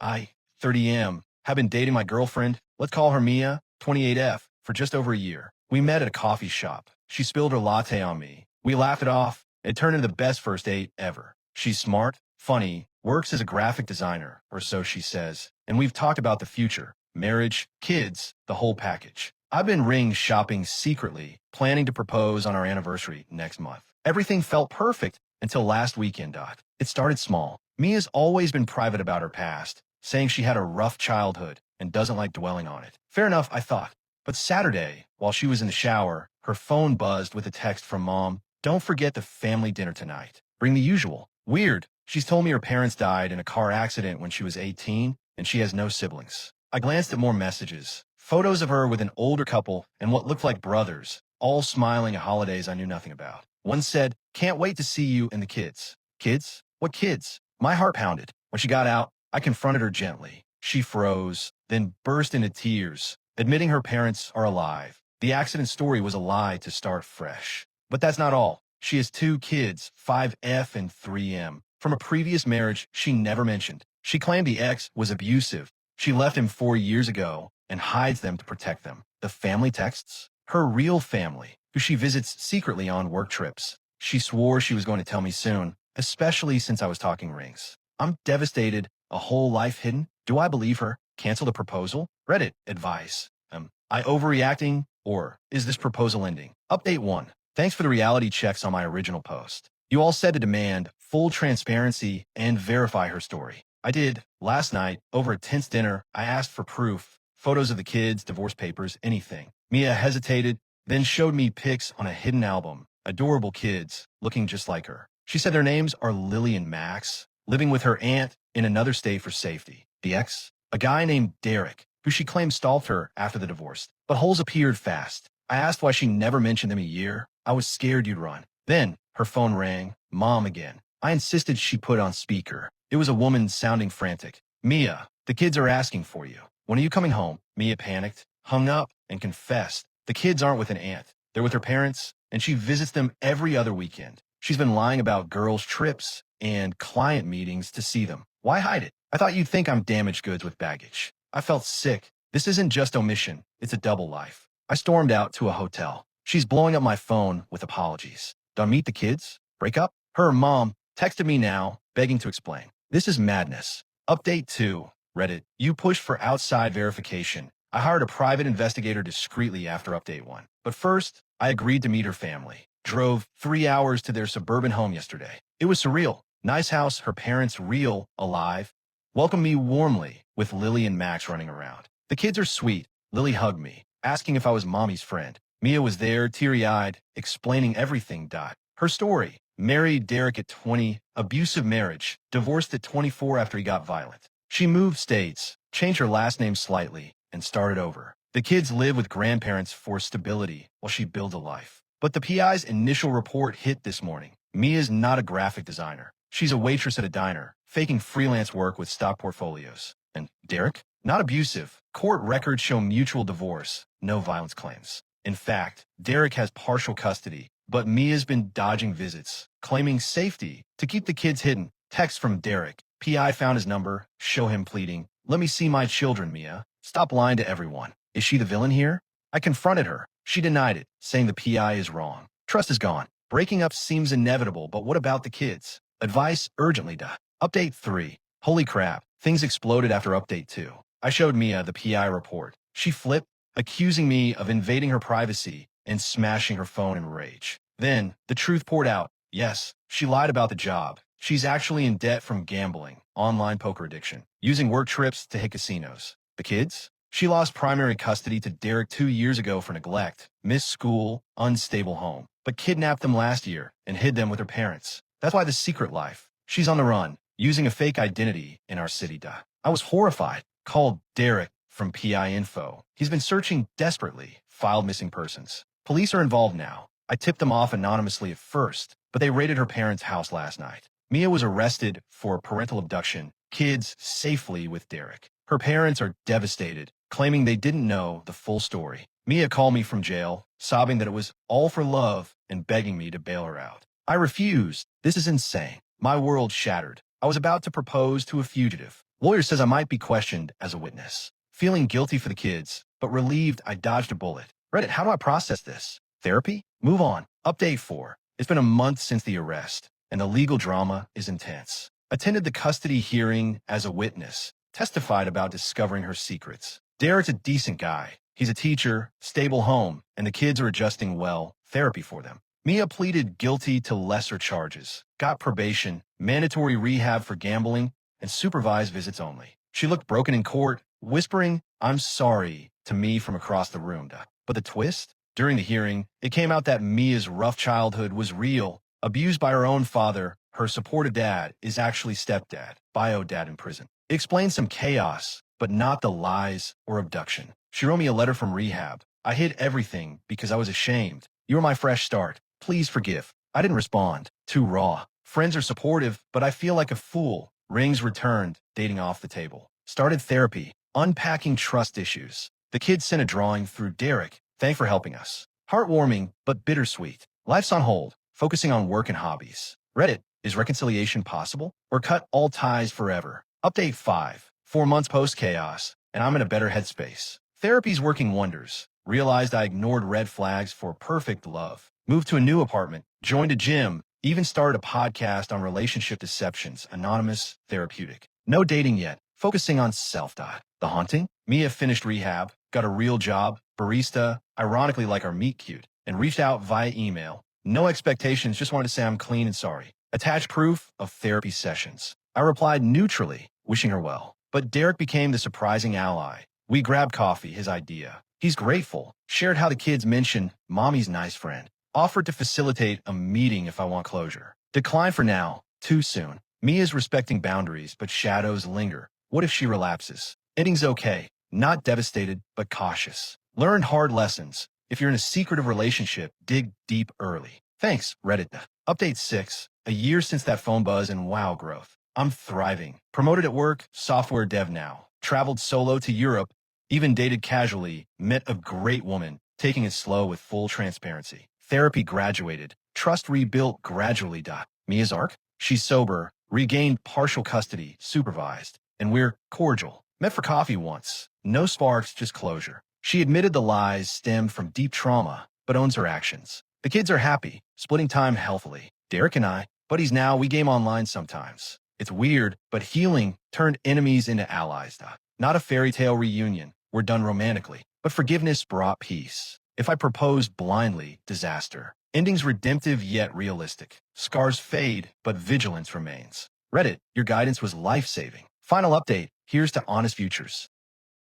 I, 30M, have been dating my girlfriend, let's call her Mia, 28F, for just over a year. We met at a coffee shop. She spilled her latte on me. We laughed it off. It turned into the best first date ever. She's smart, funny, works as a graphic designer, or so she says, and we've talked about the future, marriage, kids, the whole package. I've been ring shopping secretly, planning to propose on our anniversary next month. Everything felt perfect until last weekend. It started small. Mia's always been private about her past, saying she had a rough childhood and doesn't like dwelling on it. Fair enough, I thought. But Saturday, while she was in the shower, her phone buzzed with a text from Mom. Don't forget the family dinner tonight. Bring the usual. Weird. She's told me her parents died in a car accident when she was 18, and she has no siblings. I glanced at more messages. Photos of her with an older couple and what looked like brothers, all smiling at holidays I knew nothing about. One said, "Can't wait to see you and the kids." Kids? What kids? My heart pounded. When she got out, I confronted her gently. She froze, then burst into tears, admitting her parents are alive. The accident story was a lie to start fresh. But that's not all. She has two kids, 5F and 3M, from a previous marriage she never mentioned. She claimed the ex was abusive. She left him 4 years ago and hides them to protect them. The family texts? Her real family, who she visits secretly on work trips. She swore she was going to tell me soon, especially since I was talking rings. I'm devastated. A whole life hidden? Do I believe her? Cancel the proposal? Reddit advice. I overreacting? Or is this proposal ending? Update 1. Thanks for the reality checks on my original post. You all said to demand full transparency and verify her story. I did. Last night, over a tense dinner, I asked for proof. Photos of the kids, divorce papers, anything. Mia hesitated, then showed me pics on a hidden album. Adorable kids, looking just like her. She said their names are Lily and Max, living with her aunt in another state for safety. The ex? A guy named Derek, who she claimed stalked her after the divorce. But holes appeared fast. I asked why she never mentioned them a year. I was scared you'd run. Then, her phone rang. Mom again. I insisted she put on speaker. It was a woman sounding frantic. "Mia, the kids are asking for you. When are you coming home?" Mia panicked, hung up, and confessed. The kids aren't with an aunt. They're with her parents, and she visits them every other weekend. She's been lying about girls' trips and client meetings to see them. Why hide it? I thought you'd think I'm damaged goods with baggage. I felt sick. This isn't just omission. It's a double life. I stormed out to a hotel. She's blowing up my phone with apologies. Done meet the kids? Break up? Her mom texted me now, begging to explain. This is madness. Update 2. Reddit. You pushed for outside verification. I hired a private investigator discreetly after update 1. But first, I agreed to meet her family. Drove 3 hours to their suburban home yesterday. It was surreal. Nice house, her parents real, alive. Welcomed me warmly, with Lily and Max running around. The kids are sweet. Lily hugged me, asking if I was Mommy's friend. Mia was there, teary-eyed, explaining everything. Her story. Married Derek at 20, abusive marriage, divorced at 24 after he got violent. She moved states, changed her last name slightly, and started over. The kids live with grandparents for stability while she builds a life. But the PI's initial report hit this morning. Mia's not a graphic designer. She's a waitress at a diner, faking freelance work with stock portfolios. And Derek? Not abusive. Court records show mutual divorce, no violence claims. In fact, Derek has partial custody, but Mia's been dodging visits, claiming safety to keep the kids hidden. Text from Derek. PI found his number, show him pleading. "Let me see my children, Mia. Stop lying to everyone." Is she the villain here? I confronted her. She denied it, saying the PI is wrong. Trust is gone. Breaking up seems inevitable, but what about the kids? Advice urgently. Update 3. Holy crap. Things exploded after update 2. I showed Mia the PI report. She flipped, accusing me of invading her privacy and smashing her phone in rage. Then, the truth poured out. Yes, she lied about the job. She's actually in debt from gambling, online poker addiction, using work trips to hit casinos. The kids? She lost primary custody to Derek 2 years ago for neglect, missed school, unstable home, but kidnapped them last year and hid them with her parents. That's why the secret life. She's on the run, using a fake identity in our city. I was horrified. Called Derek from PI Info. He's been searching desperately, filed missing persons. Police are involved now. I tipped them off anonymously at first, but they raided her parents' house last night. Mia was arrested for parental abduction, kids safely with Derek. Her parents are devastated, claiming they didn't know the full story. Mia called me from jail, sobbing that it was all for love and begging me to bail her out. I refused. This is insane. My world shattered. I was about to propose to a fugitive. Lawyer says I might be questioned as a witness. Feeling guilty for the kids, but relieved I dodged a bullet. Reddit, how do I process this? Therapy? Move on. Update 4. It's been a month since the arrest, and the legal drama is intense. Attended the custody hearing as a witness. Testified about discovering her secrets. Derek's a decent guy. He's a teacher, stable home, and the kids are adjusting well. Therapy for them. Mia pleaded guilty to lesser charges. Got probation, mandatory rehab for gambling, and supervised visits only. She looked broken in court, whispering, "I'm sorry," to me from across the room. But the twist? During the hearing, it came out that Mia's rough childhood was real. Abused by her own father, her supportive dad is actually stepdad, bio dad in prison. It explains some chaos, but not the lies or abduction. She wrote me a letter from rehab. I hid everything because I was ashamed. You were my fresh start. Please forgive. I didn't respond. Too raw. Friends are supportive, but I feel like a fool. Rings returned, dating off the table. Started therapy, unpacking trust issues. The kids sent a drawing through Derek. Thanks for helping us. Heartwarming, but bittersweet. Life's on hold, focusing on work and hobbies. Reddit, is reconciliation possible? Or cut all ties forever? Update 5. 4 months post-chaos, and I'm in a better headspace. Therapy's working wonders. Realized I ignored red flags for perfect love. Moved to a new apartment, joined a gym, even started a podcast on relationship deceptions, anonymous, therapeutic. No dating yet, focusing on self. The haunting? Mia finished rehab, got a real job, barista, ironically like our meet cute, and reached out via email. No expectations, just wanted to say I'm clean and sorry. Attached proof of therapy sessions. I replied neutrally, wishing her well. But Derek became the surprising ally. We grabbed coffee, his idea. He's grateful. Shared how the kids mentioned mommy's nice friend. Offered to facilitate a meeting if I want closure. Declined for now. Too soon. Mia's respecting boundaries, but shadows linger. What if she relapses? Ending's okay. Not devastated, but cautious. Learned hard lessons. If you're in a secretive relationship, dig deep early. Thanks, Reddit. Update 6. A year since that phone buzz and wow growth. I'm thriving. Promoted at work, software dev now. Traveled solo to Europe. Even dated casually. Met a great woman. Taking it slow with full transparency. Therapy graduated. Trust rebuilt gradually. Mia's arc? She's sober. Regained partial custody. Supervised. And we're cordial. Met for coffee once. No sparks, just closure. She admitted the lies stemmed from deep trauma, but owns her actions. The kids are happy, splitting time healthily. Derek and I, buddies now, we game online sometimes. It's weird, but healing turned enemies into allies. Not a fairy tale reunion. We're done romantically. But forgiveness brought peace. If I proposed blindly, disaster. Endings redemptive yet realistic. Scars fade, but vigilance remains. Reddit, your guidance was life-saving. Final update, here's to honest futures.